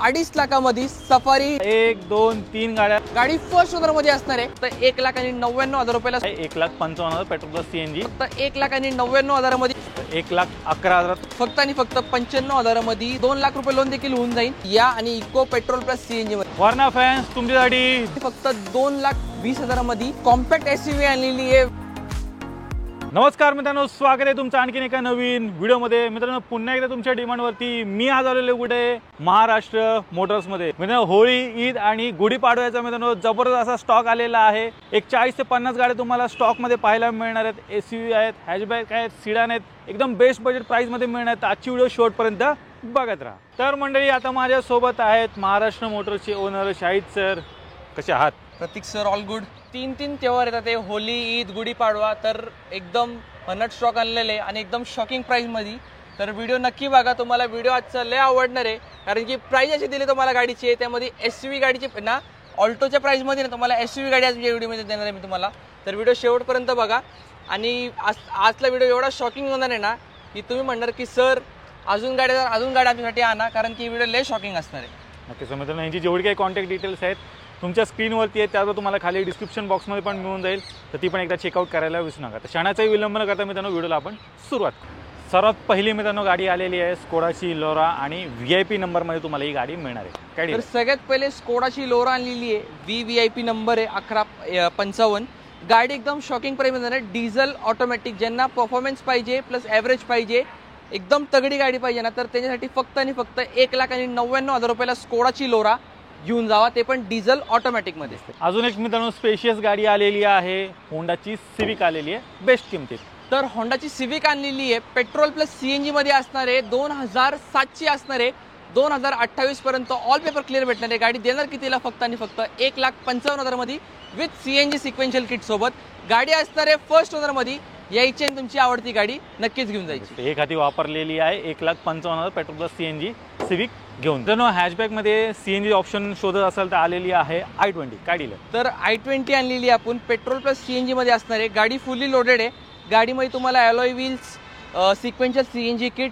2.5 लाखामध्ये safari 1 2 3 गाड्या गाडी first owner मध्ये असणार आहे. तर 1,99,000 रुपयाला 1,55,000 पेट्रोल प्लस सीएनजी फक्त 1,99,000 मध्ये 1,11,000 फक्त आणि फक्त 95,000 मध्ये 2 लाख रुपये लोन देखील होऊन जाईल या आणि इको पेट्रोल प्लस सीएनजी मध्ये. वर्णा फॅन्स तुमच्यासाठी फक्त 2,20,000 मध्ये कॉम्पॅक्ट एसयूव्ही आणलेली आहे. नमस्कार मित्रांनो, स्वागत आहे तुमचं आणखीन एका नवीन व्हिडिओमध्ये. मित्रांनो, पुन्हा एकदा तुमच्या डिमांडवरती मी आज आलेलो कुठे महाराष्ट्र मोटर्समध्ये. मित्रांनो, होळी, ईद आणि गुढीपाडव्याचा मित्रांनो जबरदस्त असा स्टॉक आलेला आहे. एक 40 ते 50 गाड्या तुम्हाला स्टॉकमध्ये पाहायला मिळणार आहेत. एसयूव्ही आहेत, हॅचबॅक आहेत, सिडान आहेत, एकदम बेस्ट बजेट प्राइसमध्ये मिळणार आहेत. आजची व्हिडिओ शेवटपर्यंत बघत राहा. तर मंडळी, आता माझ्यासोबत आहेत महाराष्ट्र मोटर्सचे ओनर शाहिद सर. कसे आहात? प्रतीक सर, ऑल गुड. तीन तेव्हार येतात ते, होली, ईद, गुढीपाडवा. तर एकदम भन्नाट स्टॉक आणलेले आणि एकदम शॉकिंग प्राइस मध्ये. तर व्हिडिओ नक्की बघा, तुम्हाला व्हिडिओ आजचा लय आवडणार आहे. कारण की प्राइस अशी दिली तुम्हाला गाडीची, त्यामध्ये एसयूव्ही गाडीची ना, ऑल्टोच्या प्राइस मध्ये ना तुम्हाला एसयूव्ही गाडी आज व्हिडिओमध्ये देणार आहे मी तुम्हाला. तर व्हिडिओ शेवटपर्यंत बघा. आणि आजला व्हिडिओ एवढा शॉकिंग होणार आहे ना की तुम्ही म्हणणार की सर अजून गाड्या आमच्यासाठी आणा, कारण की व्हिडिओ लय शॉकिंग असणार आहे. ओके, सो मित्रांनो, यांची जेवढी काही कॉन्टॅक्ट डिटेल्स आहेत तुमच्या स्क्रीनवरती आहे, त्यावर तुम्हाला खाली डिस्क्रिप्शन बॉक्समध्ये पण मिळून जाईल. तर ती पण एकदा चेकआउट करायला विसरू नका. तर क्षणाचाही विलंब न करता मित्रांनो व्हिडिओला आपण सुरुवात करू. सर्वात पहिली मित्रांनो गाडी आलेली आहे स्कोडाची लोरा आणि VIP नंबरमध्ये तुम्हाला ही गाडी मिळणार आहे. काय तर सगळ्यात पहिले स्कोडाची लोरा आणलेली आहे. VIP नंबर आहे 1155. गाडी एकदम शॉकिंग प्राइस मध्ये. डिझेल ऑटोमॅटिक, ज्यांना परफॉर्मन्स पाहिजे प्लस ॲव्हरेज पाहिजे, एकदम तगडी गाडी पाहिजे ना, तर त्याच्यासाठी फक्त आणि फक्त 1,99,000 रुपयाला स्कोडाची लोरा घेऊन जावा, ते पण डिझेल ऑटोमॅटिक मध्ये. अजून एक मित्रांनो स्पेशियस गाडी आलेली आहे, होंडाची सिविक आलेली आहे बेस्ट किमतीत. तर होंडाची सिविक आणलेली आहे, पेट्रोल प्लस सीएनजी मध्ये असणार आहे. 2,007ची असणार आहे. 2028 पर्यंत ऑल पेपर क्लिअर भेटणार आहे. गाडी देणार कितीला? फक्त आणि फक्त 1,55,000 मध्ये विथ सीएनजी सिक्वेन्शियल किट सोबत. गाडी असणार आहे फर्स्ट ओनर मध्ये. यायची आणि तुमची आवडती गाडी नक्कीच घेऊन जायची. एक हाती वापरलेली आहे. 1,55,000 पेट्रोल प्लस सीएनजी सिविक घेऊन. तर हॅचबॅक मध्ये सीएनजी ऑप्शन शोधत असेल तर आलेली आहे i20. काय दिलं? तर i20 आणलेली आपण पेट्रोल प्लस सीएनजी मध्ये असणार आहे. गाडी फुल्ली लोडेड आहे. गाडीमध्ये तुम्हाला alloy wheels, sequential CNG kit,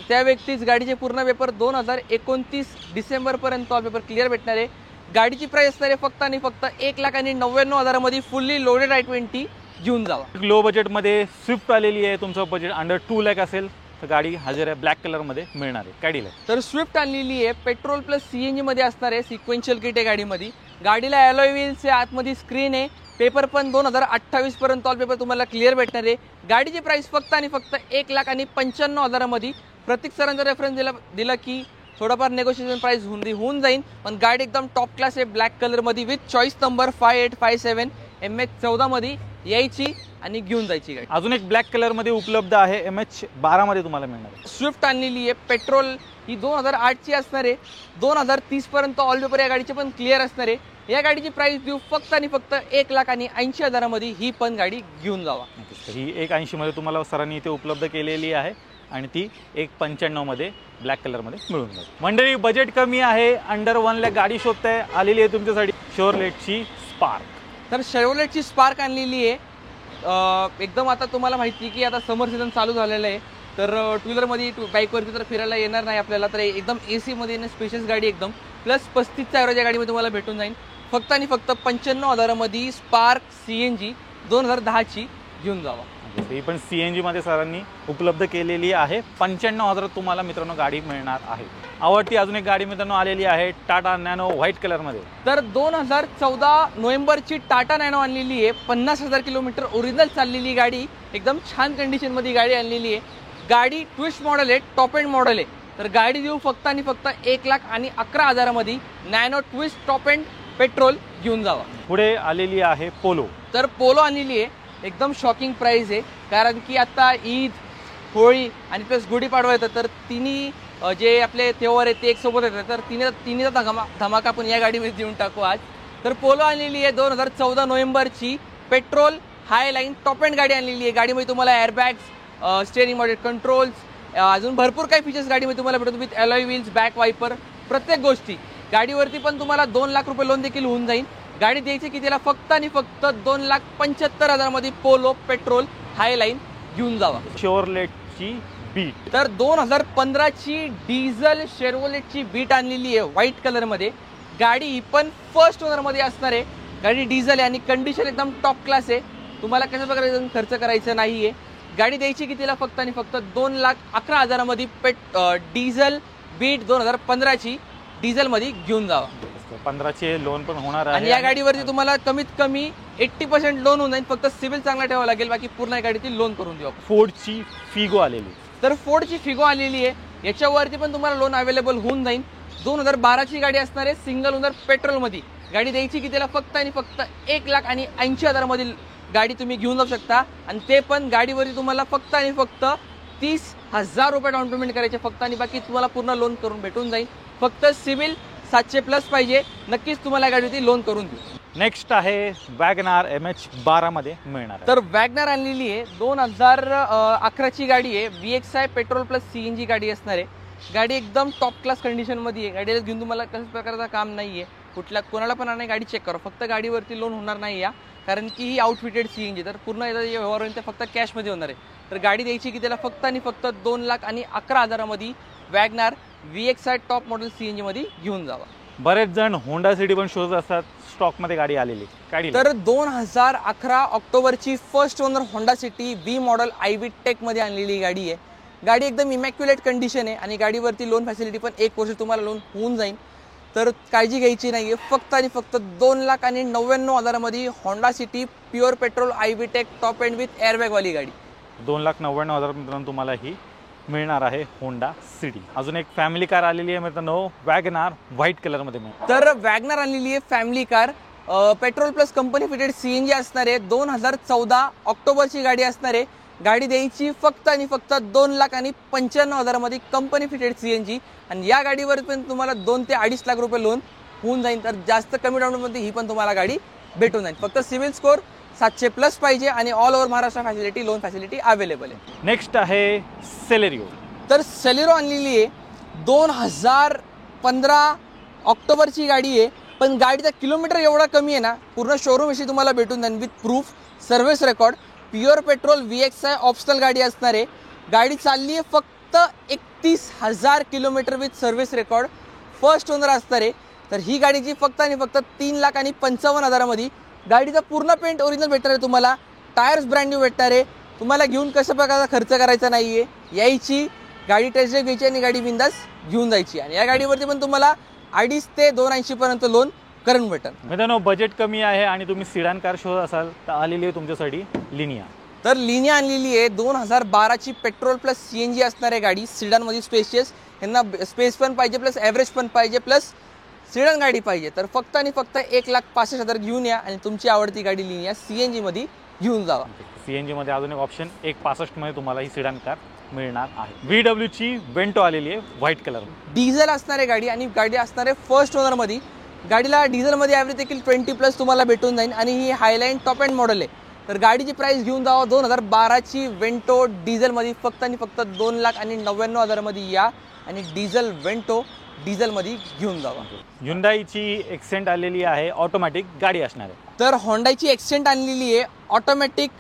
त्या व्यक्तीच गाडीचे पूर्ण पेपर 2029 डिसेंबर पर्यंत ऑल पेपर क्लिअर भेटणार आहे. गाडीची प्राइस असणार आहे फक्त आणि फक्त 1,99,000 मध्ये फुल्ली लोडेड i20 घेऊन जावा. लो बजेटमध्ये स्विफ्ट आलेली आहे. तुमचं बजेट अंडर 2 लाख असेल तर गाडी हजर आहे, ब्लॅक कलर मध्ये मिळणार आहे. काय दिलं? तर स्विफ्ट आणलेली आहे, पेट्रोल प्लस सीएनजी मध्ये असणार आहे. सिक्वेन्शियल किट आहे गाडीमध्ये. गाडीला अलॉय व्हील्स आहे, आतमध्ये स्क्रीन आहे. पेपर पण 2028 पर्यंत ऑल पेपर तुम्हाला क्लिअर भेटणार आहे. गाडीची प्राइस फक्त आणि फक्त 1,95,000 मध्ये. प्रत्येक सरांचा रेफरन्स दिला की थोडंफार नेगोशिएशन प्राइस होऊन जाईल. पण गाडी एकदम टॉप क्लास आहे, ब्लॅक कलर मध्ये विथ चॉईस नंबर 5857 MH14 मध्ये यायची आणि घेऊन जायची गाडी. अजून एक ब्लॅक कलर मध्ये उपलब्ध आहे, MH12 मध्ये तुम्हाला मिळणार आहे. स्विफ्ट आणलेली आहे, पेट्रोल ही 2008ची असणार आहे. 2030 पर्यंत ऑल पेपर या गाडीचे पण क्लिअर असणार आहे. या गाडीची प्राइस देऊ फक्त आणि फक्त 1,80,000 मध्ये. ही पण गाडी घेऊन जावा. ही 1,80 मध्ये तुम्हाला सरांनी इथे उपलब्ध केलेली आहे आणि ती 1,95 मध्ये ब्लॅक कलर मध्ये मिळून जाईल. मंडळी, बजेट कमी आहे, अंडर 1 लाख गाडी शोधताय, आलेली आहे तुमच्यासाठी शेवरलेटची स्पार्क. तर शेवरलेटची स्पार्क आणलेली आहे. एकदम आता तुम्हाला माहिती की आता समर सीझन चालू झालेलं आहे. तर टू व्हीलरमध्ये बाईकवरती तर फिरायला येणार नाही आपल्याला. तर एकदम AC मध्ये स्पेशियस गाडी एकदम प्लस 35चा ॲव्हरेज या गाडीमध्ये तुम्हाला भेटून जाईल. फक्त आणि फक्त 95,000 मध्ये स्पार्क CNG 2010ची घेऊन जावा. ही पण CNG मध्ये सरांनी उपलब्ध केलेली आहे. 95,000 तुम्हाला मित्रांनो गाडी मिळणार आहे. आवडती अजून एक गाडी मित्रांनो आलेली आहे, टाटा नॅनो व्हाईट कलर मध्ये. तर 2014 नोव्हेंबरची टाटा नॅनो आणलेली आहे. 50,000 किलोमीटर ओरिजिनल चाललेली गाडी, एकदम छान कंडिशन मध्ये गाडी आणलेली आहे. गाडी ट्विस्ट मॉडेल आहे, टॉप एंड मॉडेल आहे. तर गाडी देऊ फक्त आणि फक्त 1,11,000 मध्ये nano twist top end petrol घेऊन जावा. पुढे आलेली आहे पोलो. तर पोलो आणलेली आहे, एकदम शॉकिंग प्राइस आहे. कारण की आता ईद, होळी आणि प्लस गुढीपाडवा येतं, तर तिन्ही जे आपले तेव्हार आहेत ते एक सोबत येतात. तर तिन्हीचा धमाका आपण या गाडीमध्ये देऊन टाकू आज. तर पोलो आणलेली आहे 2014 नोव्हेंबरची, पेट्रोल हाय लाईन टॉप एंड गाडी आणलेली आहे. गाडीमध्ये तुम्हाला एअरबॅग्स, स्टेअरिंग मॉडेल कंट्रोल्स, अजून भरपूर काही फीचर्स गाडीमध्ये तुम्हाला भेटतो with alloy wheels, back viper, प्रत्येक गोष्टी. गाडीवरती पण तुम्हाला 2 लाख रुपये लोन देखील होऊन जाईल. गाडी द्यायची कितीला? फक्त आणि फक्त 2,75,000 मध्ये पोलो पेट्रोल हाय लाईन घेऊन जावा. शेवरलेटची बीट. तर 2015 ची डिझेल शेवरोलेटची बीट आणलेली आहे व्हाईट कलर मध्ये. गाडी ही पण फर्स्ट ओनर मध्ये असणार आहे. गाडी डिझेल आहे आणि कंडिशन एकदम टॉप क्लास आहे. तुम्हाला कशा प्रकारे खर्च करायचा नाहीये. गाडी द्यायची कितीला? फक्त आणि फक्त 2,11,000 मध्ये डिझेल बीट 2015 ची डिझेल मध्ये घेऊन जावा. 15चे लोन पण होणार आहे आणि या गाडीवरती तुम्हाला कमीत कमी 80% लोन होऊन जाईल. फक्त सिव्हिल चांगला ठेवावा लागेल, बाकी पूर्ण गाडीतील लोन करून देऊ. फोर्डची फिगो आलेली. तर फोर्डची फिगो आलेली आहे. याच्यावरती पण तुम्हाला लोन अवेलेबल होऊन जाईल. 2012 ची गाडी असणार आहे सिंगल ओनर पेट्रोल मध्ये. गाडी द्यायची कितीला? फक्त आणि फक्त 1,80,000 मधील गाडी तुम्ही घेऊन जाऊ शकता. आणि ते पण गाडीवरती तुम्हाला फक्त आणि फक्त 30,000 रुपये डाऊन पेमेंट करायचे फक्त, आणि बाकी तुम्हाला पूर्ण लोन करून भेटून जाईल. फक्त सिव्हिल 700+ पाहिजे, नक्कीच तुम्हाला गाडीवरती लोन करून देऊ. नेक्स्ट आहे वॅगनार MH12 मध्ये मिळणार आहे. तर वॅगनार आणलेली आहे 2011 ची गाडी आहे. VXI पेट्रोल प्लस CNG गाडी असणार आहे. गाडी एकदम टॉप क्लास कंडिशन मध्ये आहे. गाडीला घेऊन तुम्हाला कशाच प्रकारचं काम नाहीये. कोणाला पण नाही गाडी चेक करा, फक्त गाडीवरती लोन होणार नाही या, कारण की ही आउटफिटेड CNG. तर पूर्ण व्यवहार होईल ते फक्त कॅशमध्ये होणार आहे. तर गाडी द्यायची की त्याला फक्त आणि फक्त 2,11,000 मध्ये WagonR VXI top model CNG मध्ये घेऊन जावा. बरेच जण होंडा सिटी पण शोधत असतात. स्टॉक मध्ये गाडी आलेली गाडी. तर 2011 ऑक्टोबरची first owner Honda City V model IV tech मध्ये आणलेली गाडी आहे. गाडी एकदम इमॅक्युलेट कंडिशन आहे आणि गाडीवरती लोन फॅसिलिटी पण 1 वर्ष तुम्हाला लोन होऊन जाईल. तर काळजी घ्यायची नाहीये. फक्त आणि फक्त 2,99,000 मध्ये Honda City pure petrol IV tech top end with airbag वाली गाडी. 2,99,000 मित्रांनो तुम्हाला ही मिळणार आहे होंडा सिटी. अजून एक फॅमिली कार आलेली आहे मित्रांनो वॅगनार व्हाईट कलर मध्ये मिळणार. तर वॅगनार आणलेली आहे family car petrol plus company fitted CNG असणार आहे. 2014 ऑक्टोबरची गाडी असणार आहे. गाडी द्यायची फक्त आणि फक्त 2,95,000 मध्ये कंपनी फिटेड CNG. आणि या गाडीवर पण तुम्हाला 2 ते 2.5 लाख रुपये लोन होऊन जाईल. तर जास्त कमी डाऊन मध्ये ही पण तुम्हाला गाडी भेटून जाईल. फक्त सिव्हिल स्कोर 700+ पाहिजे आणि all over Maharashtra facility loan facility available आहे. नेक्स्ट आहे सेलेरिओ. तर सेलेरो आणलेली आहे 2015 ऑक्टोबरची गाडी आहे. पण गाडीचा किलोमीटर एवढा कमी आहे ना, पूर्ण शोरूम अशी तुम्हाला भेटून जाईल with proof service record. Pure petrol VXI optional गाडी असणार आहे. गाडी चालली आहे फक्त 31,000 kilometre with service record. First owner असणार आहे. तर ही गाडीची फक्त आणि फक्त 3,55,000 मध्ये. गाडीचा पूर्ण पेंट ओरिजिनल भेटणार आहे तुम्हाला. टायर्स ब्रँड न्यू भेटणार आहे. तुम्हाला घेऊन कशा प्रकारचा खर्च करायचा नाहीये. यायची गाडी टेस्ट ड्राइव्ह घ्यायची आणि गाडी बिंदास घेऊन जायची. आणि या गाडीवरती पण तुम्हाला 2.5 ते 280 पर्यंत लोन करून भेटेल. मित्रांनो बजेट कमी आहे आणि तुम्ही सिडान कार शोधत असाल तर आलेली आहे तुमच्यासाठी लिनिया. तर लिनिया आणलेली आहे 2012 ची पेट्रोल प्लस CNG असणार आहे गाडी. सिडान मध्ये स्पेशियस, यांना स्पेस पण पाहिजे प्लस ॲव्हरेज पण पाहिजे प्लस सिडान गाडी पाहिजे. तर फक्त आणि फक्त 1,65,000 घेऊन या आणि तुमची आवडती गाडी लिनिया CNG मध्ये घेऊन जावा. CNG मध्ये अजून एक ऑप्शन 1,65 मध्ये तुम्हाला ही सिडान कार मिळणार आहे. VW ची वेंटो आलेली आहे व्हाईट कलर. डिझेल असणार आहे गाडी आणि गाडी असणार आहे फर्स्ट ओनर मध्ये. गाडीला डिझेल मध्ये ॲव्हरेज देखील 20+ तुम्हाला भेटून जाईल आणि ही हायलाईन टॉप एंड मॉडेल आहे. तर गाडीची प्राइस घेऊन जावा 2012 ची वेंटो डिझेल मध्ये फक्त आणि फक्त 2,99,000 मध्ये या आणि डिझेल वेंटो डिझेल मध्ये घेऊन जावा. Hyundaiची एक्सेंट आलेली आहे ऑटोमॅटिक गाडी असणार आहे. तर होंडाची एक्सेंट आणलेली आहे automatic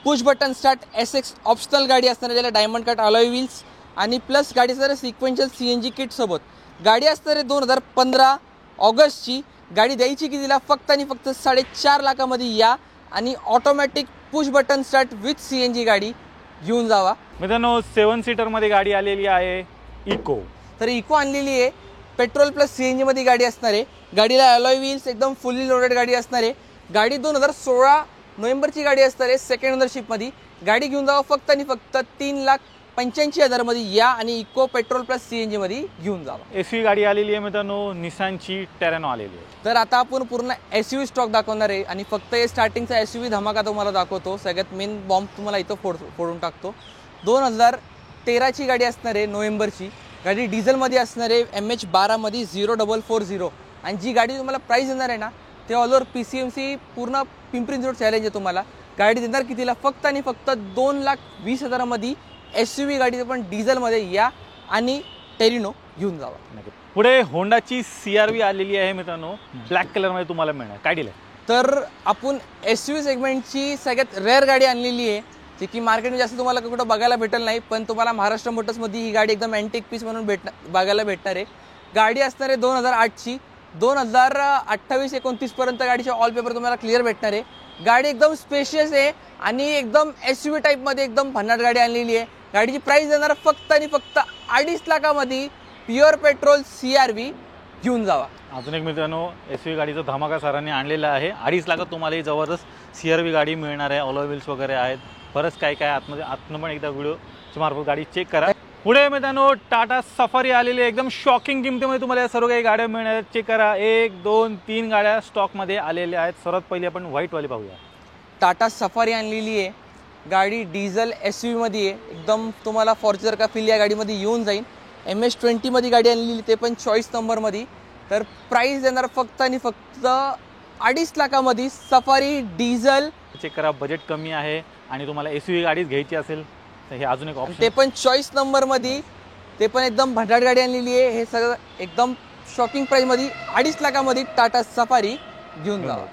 push button start SX optional गाडी असणार आहे. ज्याला डायमंड कट अलॉय व्हील्स आणि प्लस गाडी असणार आहे सिक्वेन्शियल CNG किट सोबत. गाडी असणार आहे 2015 ऑगस्टची. गाडी द्यायची कितीला? फक्त आणि फक्त 4.5 लाखामध्ये या आणि automatic push button start with CNG गाडी घेऊन जावा. मित्रांनो 7 सीटर मध्ये गाडी आलेली आहे इको. तर इको आणलेली आहे पेट्रोल प्लस CNG मध्ये गाडी असणार आहे. गाडीला अलॉय व्हील्स एकदम फुल्ली लोडेड गाडी असणार आहे. गाडी 2016 नोव्हेंबरची गाडी असणार आहे सेकंड ओनरशिप मध्ये. गाडी घेऊन जावा फक्त आणि फक्त 3,85,000 मध्ये या आणि इको पेट्रोल प्लस CNG मध्ये घेऊन जावा. SUV गाडी आलेली आहे मित्रांनो निसानची टेरेनो आलेली आहे. तर आता आपण पूर्ण SUV स्टॉक दाखवणार आहे आणि फक्त हे स्टार्टिंगचा SUV धमाका तुम्हाला दाखवतो. सगळ्यात मेन बॉम्ब तुम्हाला इथं फोडून टाकतो. 2013ची गाडी असणार आहे नोव्हेंबरची. गाडी डिझेलमध्ये असणार आहे MH12 मध्ये 0440. आणि जी गाडी तुम्हाला प्राइस देणार आहे ना ते ऑल ओव्हर PCMC पूर्ण पिंपरी चिंचवड चॅलेंज आहे तुम्हाला. गाडी देणार कितीला? फक्त आणि फक्त 2,20,000 मध्ये SUV गाडी पण डिझेलमध्ये या आणि टेरिनो घेऊन जावा. पुढे होंडाची CRV आलेली आहे मित्रांनो ब्लॅक कलर मध्ये तुम्हाला मिळणार. काय डील आहे? तर आपण SUV सेगमेंटची सगळ्यात रेअर गाडी आणलेली आहे जे की मार्केटमध्ये जास्त तुम्हाला कुठं बघायला भेटेल नाही, पण तुम्हाला महाराष्ट्र मोटर्समध्ये ही गाडी एकदम अँटिक पीस म्हणून बघायला भेटणार आहे. गाडी असणार आहे 2008ची. 2028-29 पर्यंत गाडीचे ऑल पेपर तुम्हाला क्लिअर भेटणार आहे. गाडी एकदम स्पेशियस आहे आणि एकदम SUV टाईपमध्ये एकदम भन्नाट गाडी आणलेली आहे. गाडीची प्राइस देणार फक्त आणि फक्त 2.5 लाखामध्ये. Pure petrol CRV. घेऊन जावा. अजून एक मित्रांनो SUV गाडीचा धमाका सरांनी आणलेला आहे. 2.5 लाखात तुम्हाला ही जबरदस्त CRV गाडी मिळणार आहे. ऑलो व्हील्स वगैरे आहेत, बरंच काय काय आतनं पण एकदा व्हिडिओच्या मार्फत गाडी चेक करा. पुढे मित्रांनो टाटा सफारी आलेली आहे. एकदम शॉकिंग किमतीमध्ये तुम्हाला या सर्व काही गाड्या मिळणार आहेत. चेक करा. 1, 2, 3 गाड्या स्टॉकमध्ये आलेल्या आहेत. सर्वात पहिली आपण व्हाईटवाली पाहूया. टाटा सफारी आणलेली आहे. गाडी डिझेल SUV मध्ये आहे. एकदम तुम्हाला फॉर्च्युनर का फील या गाडीमध्ये येऊन जाईल. MS20 मध्ये गाडी आणलेली, ते पण चॉईस नंबरमध्ये. तर प्राइस देणार फक्त आणि फक्त 2.5 लाखामध्ये सफारी डिझेल. चेक करा. बजेट कमी आहे आणि तुम्हाला SUV गाडीच घ्यायची असेल तर हे अजून एक ऑप्शन, ते पण चॉईस नंबरमध्ये. ते पण एकदम भटाट गाडी आणलेली आहे. हे सगळं एकदम शॉकिंग प्राइसमध्ये 2.5 लाखामध्ये टाटा सफारी घेऊन जावा.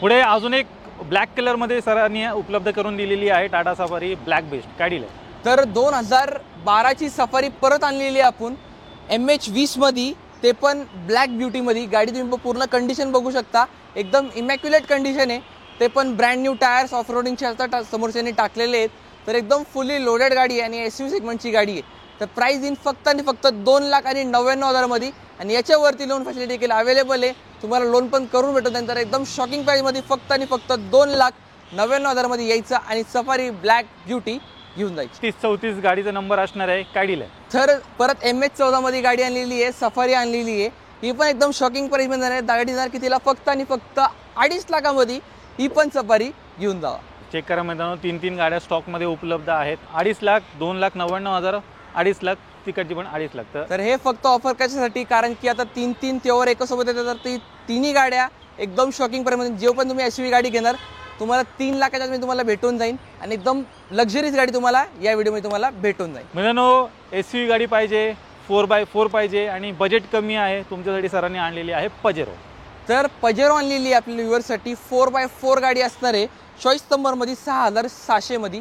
पुढे अजून एक ब्लॅक कलरमध्ये सरांनी उपलब्ध करून दिलेली आहे टाटा सफारी ब्लॅक बेस्ट. काय दिलं तर 2012ची सफारी परत आणलेली आहे आपण MH20 मध्ये, ते पण ब्लॅक ब्युटीमध्ये. गाडी तुम्ही पूर्ण कंडिशन बघू शकता, एकदम इमॅक्युलेट कंडिशन आहे. ते पण ब्रँड न्यू टायर्स ऑफ रोडिंगचे आता समोरच्याने टाकलेले आहेत. तर एकदम फुली लोडेड गाडी आहे आणि SUV सेगमेंटची गाडी आहे. तर प्राइस इन फक्त आणि फक्त 2,99,000 मध्ये. आणि याच्यावरती लोन फॅसिलिटी देखील अवेलेबल आहे. तुम्हाला लोन पण करून भेटून त्यानंतर एकदम शॉकिंग प्राइसमध्ये फक्त आणि फक्त 2,99,000 मध्ये यायचं आणि सफारी ब्लॅक ब्युटी घेऊन जायची. 3034 गाडीचा नंबर असणार आहे. काय दिलं तर परत MH14 मध्ये गाडी आणलेली आहे, सफारी आणलेली आहे. ही पण एकदम शॉकिंग प्राइसमध्ये आहे. गाडी जाणार कितीला फक्त आणि फक्त 2.5 लाखामध्ये. ही पण सफारी घेऊन जावा. चेक करा मित्रांनो, 3 गाड्या स्टॉकमध्ये उपलब्ध आहेत. 2.5 लाख, 2,99,000, 2.5 लाख, तिकडची पण 2.5 लाख. तर हे फक्त ऑफर कशासाठी, कारण की आता 3 तेवर एकसोबत येतात. तर ती तिन्ही गाड्या एकदम शॉकिंग प्राइसमध्ये. जेव्हा पण तुम्ही SUV गाडी घेणार तुम्हाला 3 लाखाच्या मी तुम्हाला भेटून जाईल आणि एकदम लक्झरीज गाडी तुम्हाला या व्हिडिओमध्ये तुम्हाला भेटून जाईल. मित्रांनो SUV गाडी पाहिजे, 4x4 पाहिजे आणि बजेट कमी आहे, तुमच्यासाठी सरांनी आणलेली आहे पजेरो. तर पजेरो आणलेली आहे आपल्या व्ह्युअर्ससाठी. 4x4 गाडी असणार आहे. चॉईस नंबरमध्ये 6,700 मध्ये.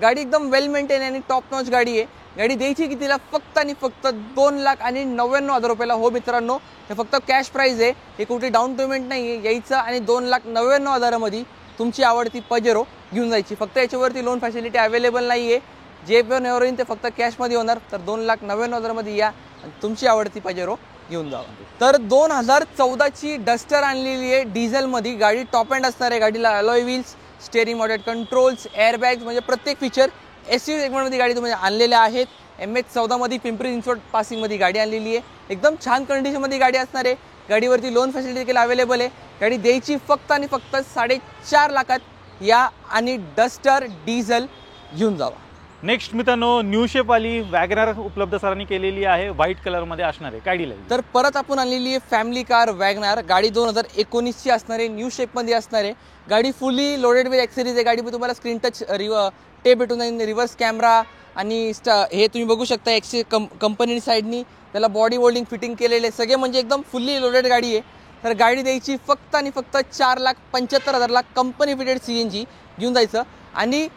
गाडी एकदम वेल मेंटेन आणि टॉप नॉच गाडी आहे. गाडी द्यायची कितीला फक्त आणि फक्त 2,99,000 रुपयाला. हो मित्रांनो, हे फक्त कॅश प्राइस आहे. हे कुठे डाऊन पेमेंट नाही आहे. यायचं आणि 2,99,000 मध्ये तुमची आवडती पजेरो घेऊन जायची. फक्त याच्यावरती लोन फॅसिलिटी अवेलेबल नाही आहे. जे पण एवढं येईल ते फक्त कॅशमध्ये होणार. तर 2,99,000 मध्ये या आणि तुमची आवडती पजेरो घेऊन जावा. तर 2014ची डस्टर आणलेली आहे डिझेलमध्ये. गाडी टॉप एंड असणार आहे. गाडीला alloy wheels, steering model controls, airbags, म्हणजे प्रत्येक फीचर SUV सेगमेंटमध्ये गाडी तुम्हाला आणलेल्या आहेत. MH14 मध्ये पिंपरी चिंचवड पासिंगमध्ये गाडी आणलेली आहे. एकदम छान कंडिशनमध्ये गाडी असणार आहे. गाडीवरती लोन फॅसिलिटी देखील अवेलेबल आहे. गाडी द्यायची फक्त आणि फक्त 4.5 लाखात. या आणि डस्टर डिझेल घेऊन जावा. नेक्स्ट मित्रांनो न्यू शेपवाली वॅगनर उपलब्ध सरांनी केलेली आहे. व्हाईट कलरमध्ये असणार आहे. काय डील आहे? तर परत आपण आणलेली आहे फॅमिली कार वॅगनर. गाडी 2019ची असणार आहे. न्यू शेपमध्ये असणार आहे. गाडी फुली लोडेड विथ ॲक्सेसरीज आहे. गाडीमध्ये तुम्हाला स्क्रीन टच टेप भेटून जाईल, रिव्हर्स कॅमेरा आणि हे तुम्ही बघू शकता कंपनी साईडनी त्याला बॉडी मोल्डिंग फिटिंग केलेले सगळे, म्हणजे एकदम फुल्ली लोडेड गाडी आहे. तर गाडी द्यायची फक्त आणि फक्त 4,75,000 कंपनी फिटेड CNG घेऊन जायचं. आणि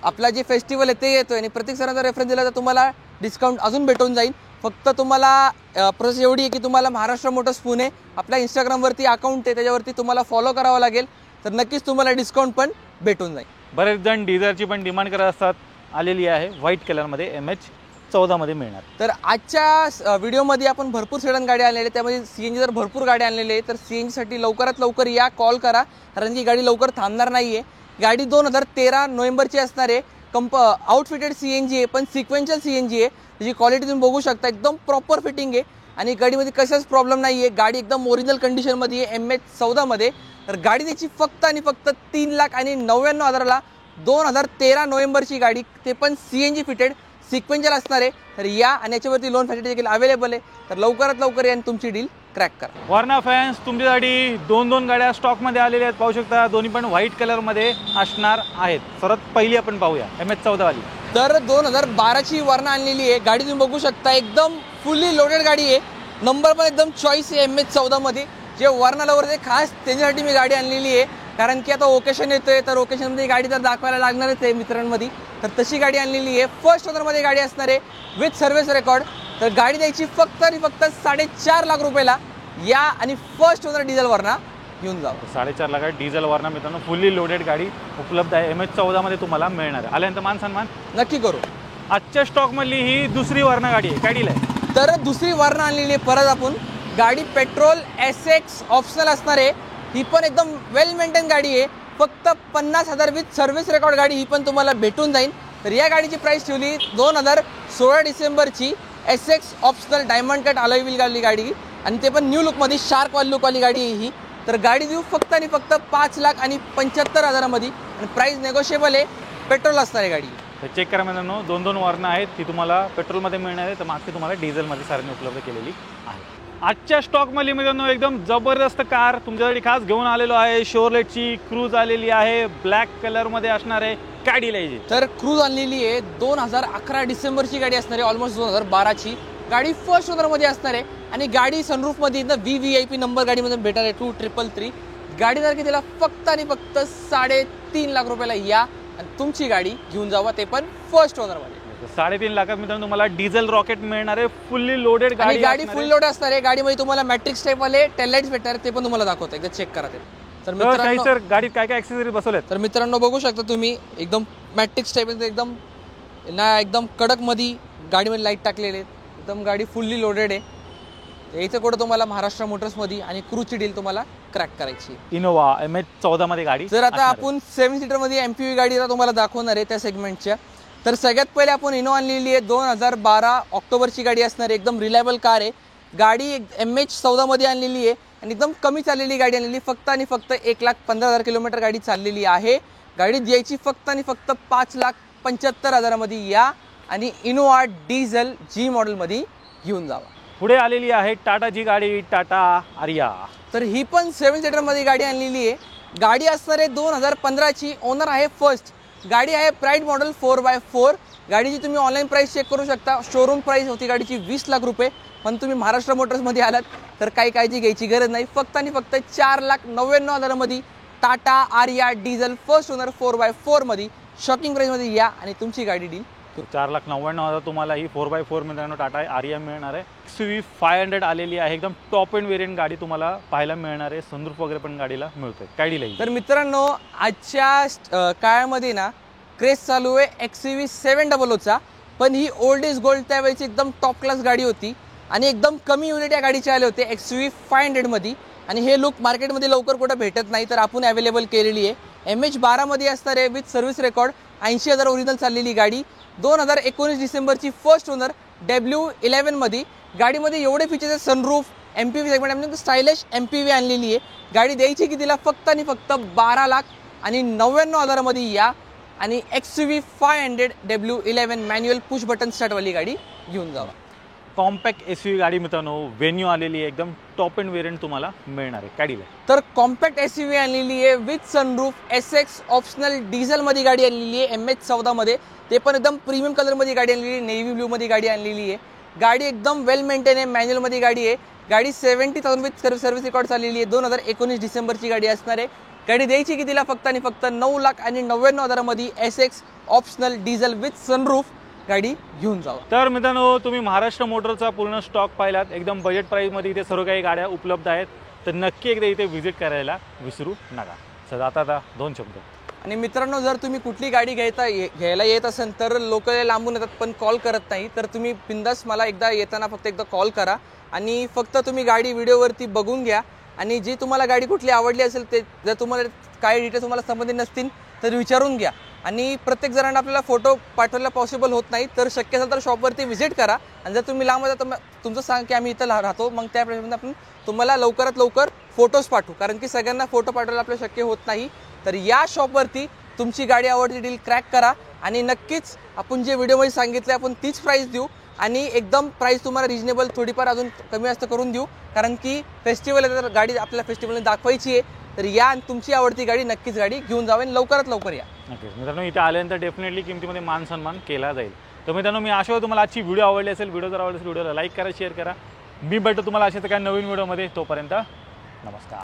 आपला जे फेस्टिवल आहे ते येतोय आणि प्रत्येक सणाचा रेफरन्स दिला तर तुम्हाला डिस्काउंट अजून भेटून जाईल. फक्त तुम्हाला प्रोसेस एवढी आहे की तुम्हाला महाराष्ट्र मोटर्स पुणे आपल्या इंस्टाग्रामवरती अकाउंट आहे, त्याच्यावरती तुम्हाला फॉलो करावं लागेल. तर नक्कीच तुम्हाला डिस्काउंट पण भेटून जाईल. बरेच जण डिझेलची पण डिमांड करत असतात. आलेली आहे व्हाईट कलरमध्ये MH14 मध्ये मिळणार. तर आजच्या व्हिडिओमध्ये आपण भरपूर सेडन गाडी आणलेली आहे. त्यामध्ये CNG जर भरपूर गाडी आणलेली आहे तर CNG साठी लवकरात लवकर या, कॉल करा, कारण की गाडी लवकर थांबणार नाही आहे. गाडी 2013 नोव्हेंबरची असणार आहे. आउटफिटेड CNG आहे, पण सिक्वेन्शियल CNG आहे. त्याची क्वालिटी तुम्ही बघू शकता, एकदम प्रॉपर फिटिंग आहे आणि गाडीमध्ये कशाच प्रॉब्लेम नाही आहे. गाडी एकदम ओरिजिनल कंडिशनमध्ये आहे MH14 मध्ये. तर गाडी द्यायची फक्त आणि फक्त 3,99,000ला. 2013 नोव्हेंबरची गाडी, ते पण CNG फिटेड सिक्वेन्शियल असणार आहे. तर या आणि याच्यावरती लोन फॅसिलिटी देखील अवेलेबल आहे. तर लवकरात लवकर या आणि तुमची डील क्रॅक करा. वर्ना फॅन्स तुमच्यासाठी 2 गाड्या स्टॉकमध्ये आलेल्या आहेत. पाहू शकता दोन्ही पण व्हाईट कलरमध्ये असणार आहेत. सर्वात पहिली आपण पाहूया MH14 वाली. तर 2012ची वर्ना आणलेली आहे. गाडी तुम्ही बघू शकता, एकदम फुल्ली लोडेड गाडी आहे. नंबर पण एकदम चॉईस आहे MH14 मध्ये. जे वर्ना लवर आहे खास त्यांच्यासाठी मी गाडी आणलेली आहे. कारण की आता ओकेशन येतोय तर ओकेशनमध्ये गाडी तर दाखवायला लागणारच आहे मित्रांमध्ये. तर तशी गाडी आणलेली आहे, फर्स्ट ओनरमध्ये गाडी असणार आहे विथ सर्व्हिस रेकॉर्ड. तर गाडी द्यायची फक्त आणि फक्त 4.5 लाख रुपयाला या आणि फर्स्ट ओनर डिझेलवरना घेऊन जावं. 4.5 लाख डिझेलवरनं मित्रांनो फुल्ली लोडेड गाडी उपलब्ध आहे. MH14 मध्ये तुम्हाला मिळणार आहे. आल्यानंतर मान सन्मान नक्की करू. आजच्या स्टॉकमधली ही दुसरी वर्ण गाडी आहे. काय डील आहे? तर दुसरी वर्ण आणलेली आहे परत आपण. गाडी पेट्रोल SX ऑप्शनल असणार आहे. ही पण एकदम वेल मेंटेन गाडी आहे. फक्त 50,000 विथ सर्व्हिस रेकॉर्ड गाडी ही पण तुम्हाला भेटून जाईल. तर या गाडीची प्राइस ठेवली 2016 डिसेंबरची SX optional diamond cut alloy wheel गाडी आणि ते पण न्यू लुकमध्ये शार्क वाली लुकवाली गाडी आहे ही. तर गाडी देऊ फक्त आणि फक्त 5,75,000 मध्ये आणि प्राइस नेगोशिएबल आहे. पेट्रोल असणार आहे गाडी. तर चेक करा मित्रांनो, 2 वर्ण आहेत ती तुम्हाला पेट्रोलमध्ये मिळणार आहे, तर मागची तुम्हाला डिझेलमध्ये सारणी उपलब्ध केलेली आहे. आजच्या स्टॉकमध्ये मित्रांनो एकदम जबरदस्त कार तुमच्यासाठी खास घेऊन आलेलो आहे. शोरलेटची क्रूज आलेली आहे, ब्लॅक कलरमध्ये असणार आहे. काय डील आहे? तर क्रूज आणलेली आहे 2011 डिसेंबरची गाडी असणार आहे, ऑलमोस्ट 2012ची गाडी. फर्स्ट ओनरमध्ये असणार आहे आणि गाडी सनरूफमध्ये VVIP नंबर गाडीमध्ये भेटणार आहे 2333. गाडी जर की त्याला फक्त आणि फक्त 3.5 लाख रुपयाला या आणि तुमची गाडी घेऊन जावा, ते पण फर्स्ट ओनरमध्ये. 3.5 लाखात मित्रांनो तुम्हाला डिझेल रॉकेट मिळणार आहे, फुल्ली लोडेड गाडी. गाडी फुल लोड असणार आहे. गाडीमध्ये तुम्हाला मॅट्रिक्स टाईप वाले टेललाइट्स भेटणार आहे, ते पण तुम्हाला दाखवतो, एकदा चेक करा ते. तर मित्रांनो सर गाडीत काय काय ॲक्सेसरी बसवलेत? तर मित्रांनो बघू शकता तुम्ही, एकदम मॅट्रिक्स टाईप एकदम एकदम कडक मध्ये गाडीमध्ये लाईट टाकलेले आहेत. एकदम गाडी फुल्ली लोडेड आहे. यायचं कुठं तुम्हाला महाराष्ट्र मोटर्समध्ये आणि क्रूजची डील तुम्हाला क्रॅक करायची. इनोवा MH14 मध्ये गाडी. जर आता आपण 7 सीटरमध्ये MPV गाडी तुम्हाला दाखवणार आहे त्या सेगमेंटच्या. तर सगळ्यात पहिले आपण इनोवा आणलेली आहे 2012 ऑक्टोबरची गाडी असणार आहे. एकदम रिलायबल कार आहे. गाडी MH14 मध्ये आणलेली आहे आणि एकदम कमी चाललेली गाडी आणलेली. फक्त आणि फक्त 1,15,000 किलोमीटर गाडी चाललेली आहे. गाडी द्यायची फक्त आणि फक्त 5,75,000 मध्ये या आणि इनोवा डिझेल G मॉडेलमध्ये घेऊन जावा. पुढे आलेली आहे टाटाची गाडी, टाटा आरिया. तर ही पण 7 सीटरमध्ये गाडी आणलेली आहे. गाडी असणार आहे 2015ची. ओनर आहे फर्स्ट. गाडी आहे प्राईड मॉडेल 4x4. गाडीची तुम्ही ऑनलाईन प्राइस चेक करू शकता. शोरूम प्राइस होती गाडीची 20 लाख रुपये. पण तुम्ही महाराष्ट्र मोटर्समध्ये आलात तर काही काळजी घ्यायची गरज नाही. फक्त आणि फक्त 4,99,000 मध्ये टाटा आरिया डिझेल फर्स्ट ओनर 4x4 मध्ये शॉकिंग प्राइसमध्ये या आणि तुमची गाडी डील. 4,99,000 तुम्हाला ही 4x4 मित्रांनो टाटा आरिया मिळणार आहे. XUV 500 आलेली आहे. एकदम टॉप एंड वेरियंट गाडी तुम्हाला पाहायला मिळणार आहे. सनरूफ वगैरे पण गाडीला मिळतोय. काय डील आहे? तर मित्रांनो आजच्या काळामध्ये ना क्रेज चालू आहे XUV 700चा. पण ही ओल्ड इज गोल्ड त्यावेळेची एकदम टॉप क्लास गाडी होती आणि एकदम कमी युनिट या गाडीचे आले होते XUV 500 मध्ये. आणि हे लुक मार्केटमध्ये लवकर कुठं भेटत नाही, तर आपण अवेलेबल केलेली आहे. MH12 मध्ये असणार आहे विथ सर्व्हिस रेकॉर्ड. 80,000 ओरिजिनल चाललेली गाडी. 2019 डिसेंबरची फर्स्ट ओनर W11 मध्ये. गाडीमध्ये एवढे फीचर्स आहेत. Sunroof MPV segment stylish MPV आणलेली आहे. गाडी द्यायची की तिला फक्त आणि फक्त 12,99,000 मध्ये या आणि XUV 500 W11 manual push button स्टार्टवाली गाडी घेऊन जावा. कॉम्पॅक्ट SUV गाडी मित्रांनो वेन्यू आलेली आहे. एकदम टॉप एंड वेरियंट तुम्हाला मिळणार आहे. काय डील आहे? तर कॉम्पॅक्ट SUV आणलेली आहे विथ सनरूफ SX ऑप्शनल डिझेलमध्ये गाडी आणलेली आहे MH14 मध्ये. ते पण एकदम प्रीमियम कलरमध्ये गाडी आणलेली आहे. नेव्ही ब्ल्यूमध्ये गाडी आणलेली आहे. गाडी एकदम वेल मेंटेन आहे. मॅन्युअलमध्ये गाडी आहे. गाडी 70,000 विथ सर्व्हिस रेकॉर्ड चाललेली आहे. 2019 डिसेंबरची गाडी असणार आहे. गाडी द्यायची की तिला फक्त आणि फक्त 9,99,000 मध्ये SX optional diesel with sunroof गाडी घेऊन जावा. तर मित्रांनो तुम्ही महाराष्ट्र मोटरचा पूर्ण स्टॉक पाहिलात. एकदम बजेट प्राईसमध्ये इथे सर्व काही गाड्या उपलब्ध आहेत. तर नक्की एकदा इथे व्हिजिट करायला विसरू नका. चल आता 2 शब्द. आणि मित्रांनो जर तुम्ही कुठली गाडी घ्यायला येत असेल तर लोक लांबून येतात पण कॉल करत नाही. तर तुम्ही बिंदास मला एकदा येताना फक्त एकदा कॉल करा आणि फक्त तुम्ही गाडी व्हिडिओवरती बघून घ्या. आणि जी तुम्हाला गाडी कुठली आवडली असेल ते जर तुम्हाला काही डिटेल्स तुम्हाला संबंधित नसतील तर विचारून घ्या. आणि प्रत्येक जणांना आपल्याला फोटो पाठवायला पॉसिबल होत नाही, तर शक्य असेल तर शॉपवरती व्हिजिट करा. आणि जर तुम्ही लांब जाता तर तुमचं सांग की आम्ही इथं राहतो, मग त्याप्रमाणे आपण तुम्हाला लवकरात लवकर फोटोज पाठवू. कारण की सगळ्यांना फोटो पाठवायला आपल्याला शक्य होत नाही. तर या शॉपवरती तुमची गाडी आवडती डील क्रॅक करा आणि नक्कीच आपण जे व्हिडिओमध्ये सांगितले आपण तीच प्राईस देऊ आणि एकदम प्राईस तुम्हाला रिजनेबल थोडीफार अजून कमी जास्त करून देऊ. कारण की फेस्टिवल आहे तर गाडी आपल्याला फेस्टिवलने दाखवायची आहे. तर या आणि तुमची आवडती गाडी नक्कीच गाडी घेऊन जावे आणि लवकरात लवकर या. नक्कीच मित्रांनो इथे आल्यानंतर डेफिनेटली किमतीमध्ये मान सन्मान केला जाईल. तर मित्रांनो मी आशा तुम्हाला आजची व्हिडिओ आवडली असेल. व्हिडिओ जर आवडली असेल व्हिडिओला लाईक करा, शेअर करा. मी भेटतो तुम्हाला अशाच काय नवीन व्हिडिओमध्ये. तोपर्यंत नमस्कार.